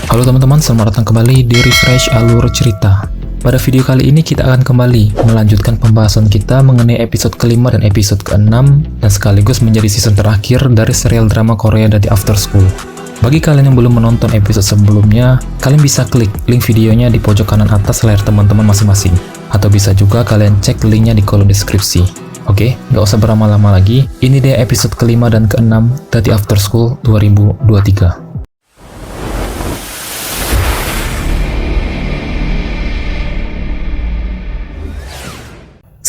Halo teman-teman, selamat datang kembali di Refresh Alur Cerita. Pada video kali ini kita akan kembali melanjutkan pembahasan kita mengenai episode kelima dan episode keenam, dan sekaligus menjadi season terakhir dari serial drama Korea dari After School. Bagi kalian yang belum menonton episode sebelumnya, kalian bisa klik link videonya di pojok kanan atas layar teman-teman masing-masing. Atau bisa juga kalian cek linknya di kolom deskripsi. Oke, nggak usah berlama-lama lagi, ini dia episode kelima dan keenam dari After School 2023.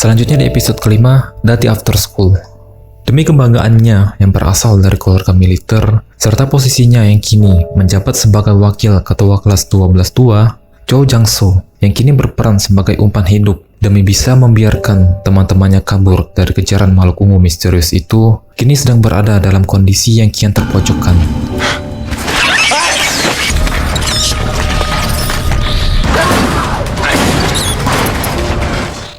Selanjutnya di episode kelima, Dati After School. Demi kebanggaannya yang berasal dari keluarga militer, serta posisinya yang kini menjabat sebagai wakil ketua kelas 12 tua, Cho Jang-soo, yang kini berperan sebagai umpan hidup demi bisa membiarkan teman-temannya kabur dari kejaran makhluk ungu misterius itu, kini sedang berada dalam kondisi yang kian terpojokkan.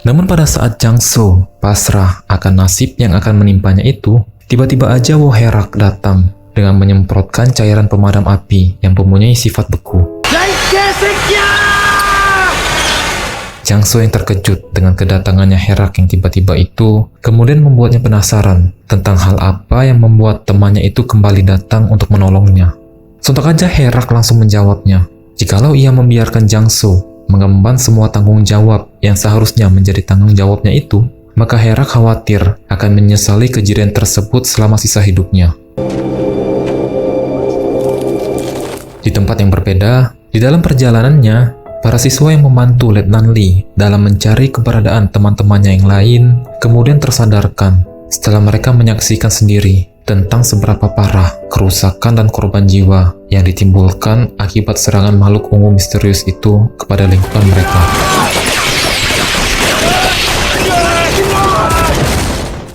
Namun pada saat Jang-soo pasrah akan nasib yang akan menimpanya itu, tiba-tiba aja Woherak datang dengan menyemprotkan cairan pemadam api yang mempunyai sifat beku. Jang-soo yang terkejut dengan kedatangannya Herak yang tiba-tiba itu, kemudian membuatnya penasaran tentang hal apa yang membuat temannya itu kembali datang untuk menolongnya. Sontak aja Herak langsung menjawabnya, jikalau ia membiarkan Jang-soo mengemban semua tanggung jawab yang seharusnya menjadi tanggung jawabnya itu, maka Herak khawatir akan menyesali kejadian tersebut selama sisa hidupnya. Di tempat yang berbeda, di dalam perjalanannya, para siswa yang membantu Letnan Lee dalam mencari keberadaan teman-temannya yang lain kemudian tersadarkan setelah mereka menyaksikan sendiri tentang seberapa parah kerusakan dan korban jiwa yang ditimbulkan akibat serangan makhluk ungu misterius itu kepada lingkungan mereka.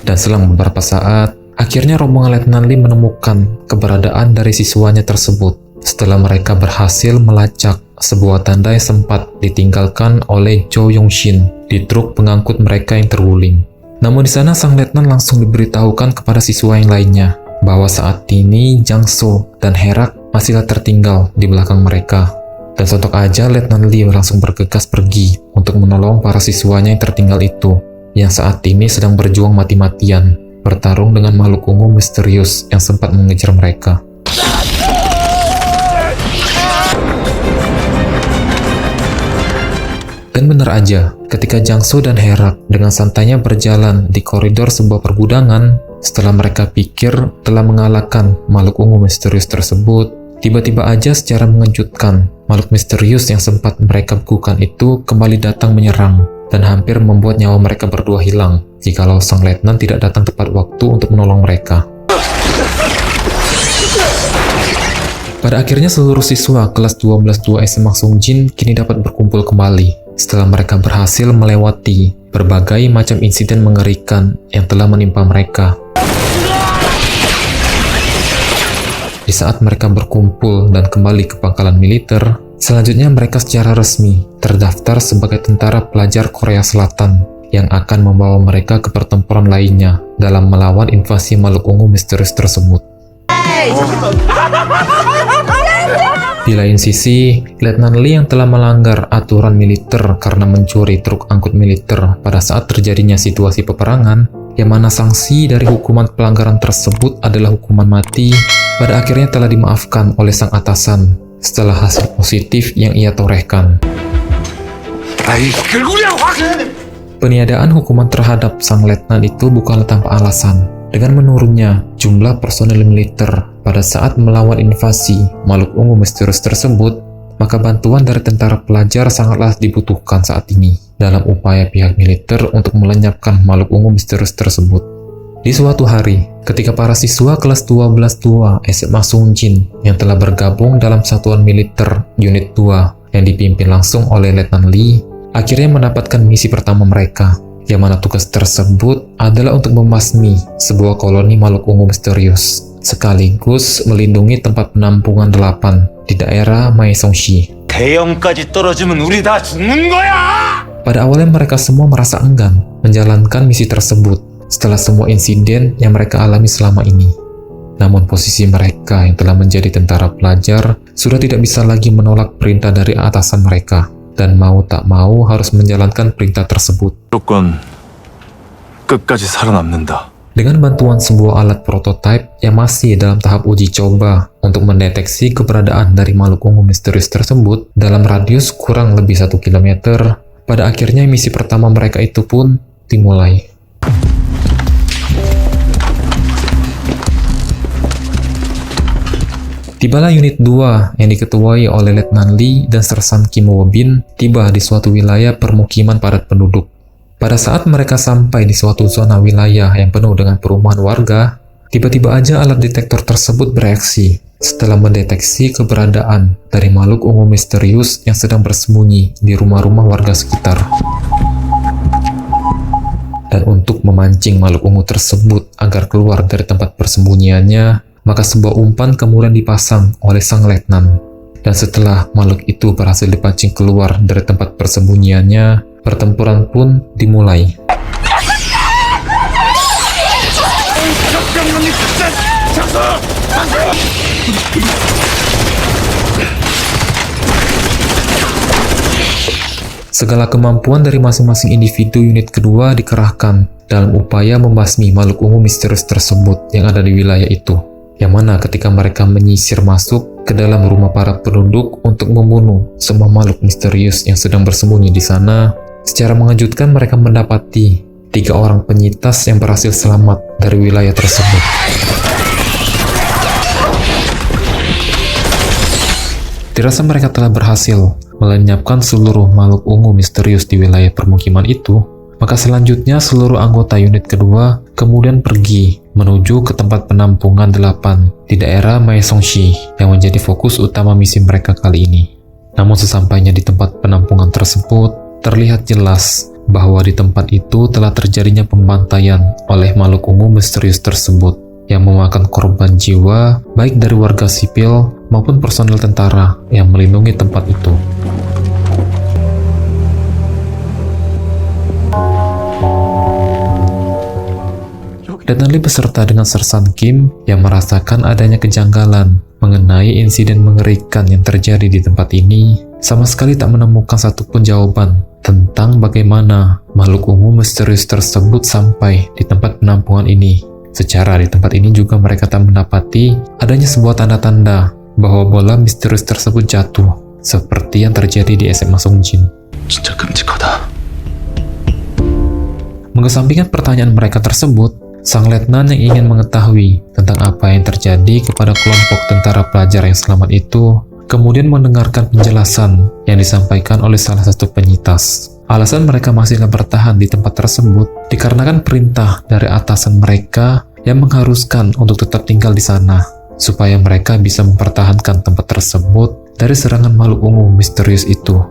Dan selang beberapa saat, akhirnya rombongan Letnan Lee menemukan keberadaan dari siswanya tersebut setelah mereka berhasil melacak sebuah tanda yang sempat ditinggalkan oleh Cho Yong-shin di truk pengangkut mereka yang terguling. Namun di sana sang letnan langsung diberitahukan kepada siswa yang lainnya bahwa saat ini Jang-soo dan Herak masihlah tertinggal di belakang mereka. Dan sontak aja Letnan Lee langsung bergegas pergi untuk menolong para siswanya yang tertinggal itu, yang saat ini sedang berjuang mati-matian bertarung dengan makhluk ungu misterius yang sempat mengejar mereka. Dan benar aja, ketika Jang-soo dan Herak dengan santainya berjalan di koridor sebuah pergudangan, setelah mereka pikir telah mengalahkan makhluk ungu misterius tersebut, tiba-tiba aja secara mengejutkan, makhluk misterius yang sempat mereka bekukan itu kembali datang menyerang, dan hampir membuat nyawa mereka berdua hilang, jikalau sang letnan tidak datang tepat waktu untuk menolong mereka. Pada akhirnya seluruh siswa kelas 12 tua SMA Sungjin kini dapat berkumpul kembali setelah mereka berhasil melewati berbagai macam insiden mengerikan yang telah menimpa mereka. Di saat mereka berkumpul dan kembali ke pangkalan militer, selanjutnya mereka secara resmi terdaftar sebagai tentara pelajar Korea Selatan yang akan membawa mereka ke pertempuran lainnya dalam melawan invasi makhluk ungu misterius tersebut. Di lain sisi, Letnan Lee yang telah melanggar aturan militer karena mencuri truk angkut militer pada saat terjadinya situasi peperangan, yang mana sanksi dari hukuman pelanggaran tersebut adalah hukuman mati, pada akhirnya telah dimaafkan oleh sang atasan setelah hasil positif yang ia torehkan. Peniadaan hukuman terhadap sang letnan itu bukanlah tanpa alasan. Dengan menurunnya jumlah personel militer pada saat melawan invasi makhluk ungu misterius tersebut, maka bantuan dari tentara pelajar sangatlah dibutuhkan saat ini dalam upaya pihak militer untuk melenyapkan makhluk ungu misterius tersebut. Di suatu hari, ketika para siswa kelas 12 tua SMA Sungjin yang telah bergabung dalam satuan militer unit 2 yang dipimpin langsung oleh Letnan Lee, akhirnya mendapatkan misi pertama mereka, yang mana tugas tersebut adalah untuk membasmi sebuah koloni makhluk ungu misterius, sekaligus melindungi tempat penampungan 8 di daerah Maeongsi. Pada awalnya mereka semua merasa enggan menjalankan misi tersebut setelah semua insiden yang mereka alami selama ini. Namun posisi mereka yang telah menjadi tentara pelajar sudah tidak bisa lagi menolak perintah dari atasan mereka, dan mau tak mau harus menjalankan perintah tersebut. 무조건 끝까지 살아남는다. Dengan bantuan sebuah alat prototipe yang masih dalam tahap uji coba untuk mendeteksi keberadaan dari makhluk ungu misterius tersebut dalam radius kurang lebih 1 km, pada akhirnya misi pertama mereka itu pun dimulai. Tibalah unit 2 yang diketuai oleh Letnan Lee dan Sersan Kim Wo-bin tiba di suatu wilayah permukiman padat penduduk. Pada saat mereka sampai di suatu zona wilayah yang penuh dengan perumahan warga, tiba-tiba aja alat detektor tersebut bereaksi setelah mendeteksi keberadaan dari makhluk ungu misterius yang sedang bersembunyi di rumah-rumah warga sekitar. Dan untuk memancing makhluk ungu tersebut agar keluar dari tempat persembunyiannya, maka sebuah umpan kemudian dipasang oleh sang letnan. Dan setelah makhluk itu berhasil dipancing keluar dari tempat persembunyiannya, pertempuran pun dimulai. Segala kemampuan dari masing-masing individu unit kedua dikerahkan dalam upaya membasmi makhluk ungu misterius tersebut yang ada di wilayah itu. Yang mana ketika mereka menyisir masuk ke dalam rumah para penduduk untuk membunuh semua makhluk misterius yang sedang bersembunyi di sana, secara mengejutkan mereka mendapati 3 orang penyitas yang berhasil selamat dari wilayah tersebut. Dirasa mereka telah berhasil melenyapkan seluruh makhluk ungu misterius di wilayah permukiman itu, maka selanjutnya seluruh anggota unit kedua kemudian pergi menuju ke tempat penampungan 8 di daerah Maesongshi yang menjadi fokus utama misi mereka kali ini. Namun sesampainya di tempat penampungan tersebut, terlihat jelas bahwa di tempat itu telah terjadinya pembantaian oleh makhluk ungu misterius tersebut yang memakan korban jiwa baik dari warga sipil maupun personel tentara yang melindungi tempat itu. Letnan Lee beserta dengan Sersan Kim yang merasakan adanya kejanggalan mengenai insiden mengerikan yang terjadi di tempat ini, sama sekali tak menemukan satupun jawaban tentang bagaimana makhluk ungu misterius tersebut sampai di tempat penampungan ini. Secara di tempat ini juga mereka tak mendapati adanya sebuah tanda-tanda bahwa bola misterius tersebut jatuh, seperti yang terjadi di SMA Songjin. 진짜 끔찍하다. Mengesampingkan pertanyaan mereka tersebut, sang letnan yang ingin mengetahui tentang apa yang terjadi kepada kelompok tentara pelajar yang selamat itu, kemudian mendengarkan penjelasan yang disampaikan oleh salah satu penyitas. Alasan mereka masih bertahan di tempat tersebut dikarenakan perintah dari atasan mereka yang mengharuskan untuk tetap tinggal di sana, supaya mereka bisa mempertahankan tempat tersebut dari serangan makhluk ungu misterius itu.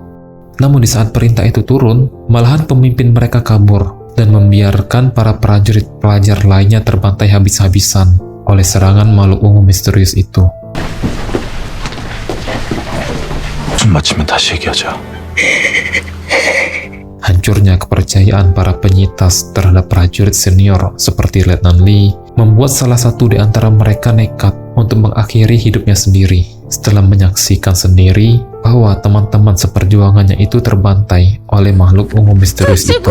Namun di saat perintah itu turun, malahan pemimpin mereka kabur dan membiarkan para prajurit pelajar lainnya terbantai habis-habisan oleh serangan makhluk ungu misterius itu. 좀 마치면 다시 얘기하자. Hancurnya kepercayaan para penyitas terhadap prajurit senior seperti Letnan Lee membuat salah satu di antara mereka nekat untuk mengakhiri hidupnya sendiri setelah menyaksikan sendiri bahwa teman-teman seperjuangannya itu terbantai oleh makhluk ungu misterius itu.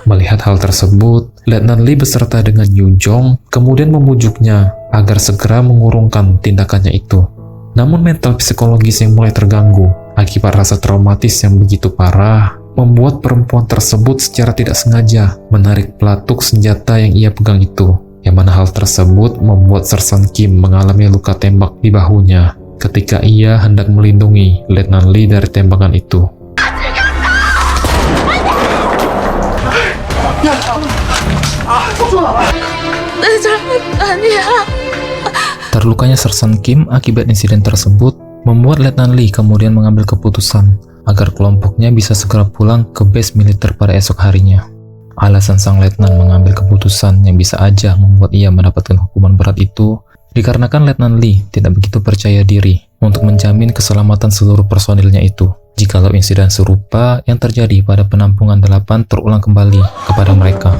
Melihat hal tersebut, Letnan Lee beserta dengan Yu Jong kemudian membujuknya agar segera mengurungkan tindakannya itu. Namun mental psikologis yang mulai terganggu akibat rasa traumatis yang begitu parah membuat perempuan tersebut secara tidak sengaja menarik pelatuk senjata yang ia pegang itu, yang mana hal tersebut membuat Sersan Kim mengalami luka tembak di bahunya ketika ia hendak melindungi Letnan Lee dari tembakan itu. Terlukanya Sersan Kim akibat insiden tersebut membuat Letnan Lee kemudian mengambil keputusan agar kelompoknya bisa segera pulang ke base militer pada esok harinya. Alasan sang letnan mengambil keputusan yang bisa aja membuat ia mendapatkan hukuman berat itu dikarenakan Letnan Lee tidak begitu percaya diri untuk menjamin keselamatan seluruh personilnya itu jikalau insiden serupa yang terjadi pada penampungan 8 terulang kembali kepada mereka.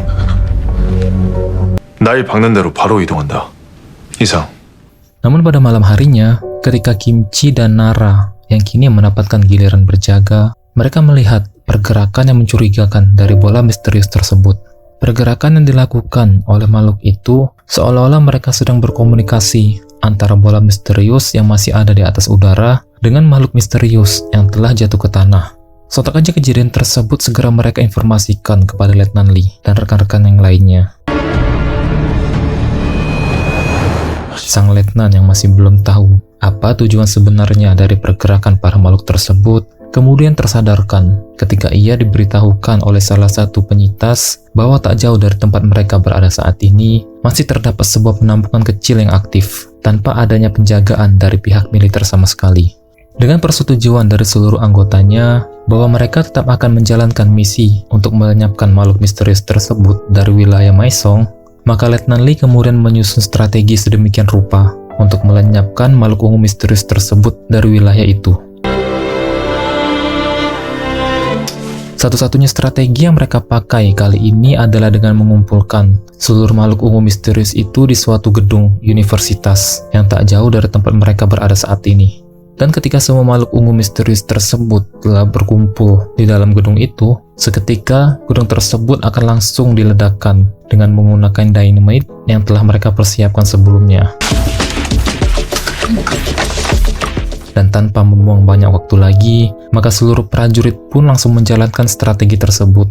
날 박는 대로 바로 이동한다. 이상. Namun pada malam harinya, ketika Kimchi dan Nara yang kini mendapatkan giliran berjaga, mereka melihat pergerakan yang mencurigakan dari bola misterius tersebut. Pergerakan yang dilakukan oleh makhluk itu seolah-olah mereka sedang berkomunikasi antara bola misterius yang masih ada di atas udara dengan makhluk misterius yang telah jatuh ke tanah. Sontak aja kejadian tersebut segera mereka informasikan kepada Letnan Lee dan rekan-rekan yang lainnya. Sang letnan yang masih belum tahu apa tujuan sebenarnya dari pergerakan para makhluk tersebut, kemudian tersadarkan ketika ia diberitahukan oleh salah satu penyitas bahwa tak jauh dari tempat mereka berada saat ini masih terdapat sebuah penampungan kecil yang aktif tanpa adanya penjagaan dari pihak militer sama sekali. Dengan persetujuan dari seluruh anggotanya bahwa mereka tetap akan menjalankan misi untuk melenyapkan makhluk misterius tersebut dari wilayah Maisong, maka Letnan Lee kemudian menyusun strategi sedemikian rupa untuk melenyapkan makhluk ungu misterius tersebut dari wilayah itu. Satu-satunya strategi yang mereka pakai kali ini adalah dengan mengumpulkan seluruh makhluk ungu misterius itu di suatu gedung universitas yang tak jauh dari tempat mereka berada saat ini. Dan ketika semua makhluk ungu misterius tersebut telah berkumpul di dalam gedung itu, seketika gedung tersebut akan langsung diledakkan dengan menggunakan dynamite yang telah mereka persiapkan sebelumnya. Dan tanpa membuang banyak waktu lagi, maka seluruh prajurit pun langsung menjalankan strategi tersebut.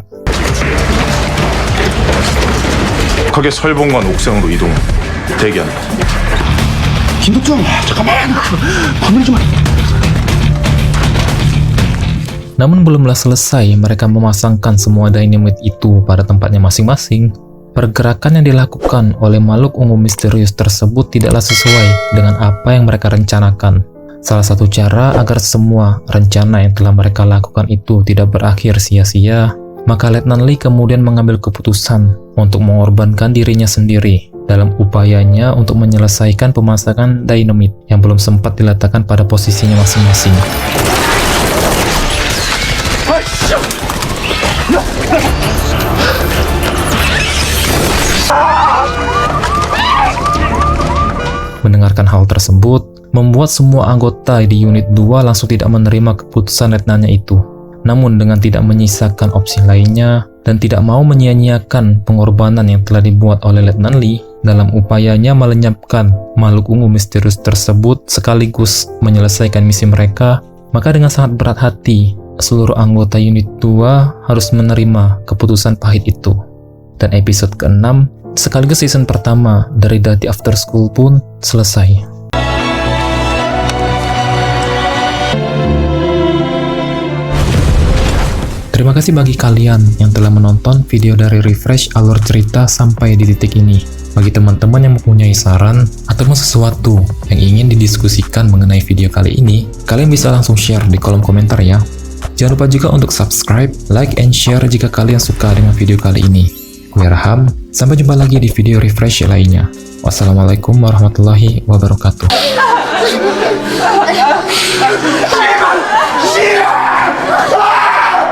각의 설봉관 옥상으로 이동. 대기한다. 김덕정, 잠깐만. 건들 좀. Namun belumlah selesai mereka memasangkan semua dynamite itu pada tempatnya masing-masing, pergerakan yang dilakukan oleh makhluk ungu misterius tersebut tidaklah sesuai dengan apa yang mereka rencanakan. Salah satu cara agar semua rencana yang telah mereka lakukan itu tidak berakhir sia-sia, maka Letnan Lee kemudian mengambil keputusan untuk mengorbankan dirinya sendiri dalam upayanya untuk menyelesaikan pemasangan dynamite yang belum sempat diletakkan pada posisinya masing-masing. Mendengarkan hal tersebut, membuat semua anggota di unit 2 langsung tidak menerima keputusan letnannya itu. Namun dengan tidak menyisakan opsi lainnya dan tidak mau menyia-nyiakan pengorbanan yang telah dibuat oleh Letnan Lee dalam upayanya melenyapkan makhluk ungu misterius tersebut sekaligus menyelesaikan misi mereka, maka dengan sangat berat hati seluruh anggota unit 2 harus menerima keputusan pahit itu. Dan episode ke-6 sekaligus season pertama dari Dati After School pun selesai. Terima kasih bagi kalian yang telah menonton video dari Refresh alur cerita sampai di titik ini. Bagi teman-teman yang mempunyai saran ataupun sesuatu yang ingin didiskusikan mengenai video kali ini, kalian bisa langsung share di kolom komentar ya. Jangan lupa juga untuk subscribe, like, and share jika kalian suka dengan video kali ini. Gue Raham, sampai jumpa lagi di video Refresh lainnya. Wassalamualaikum warahmatullahi wabarakatuh.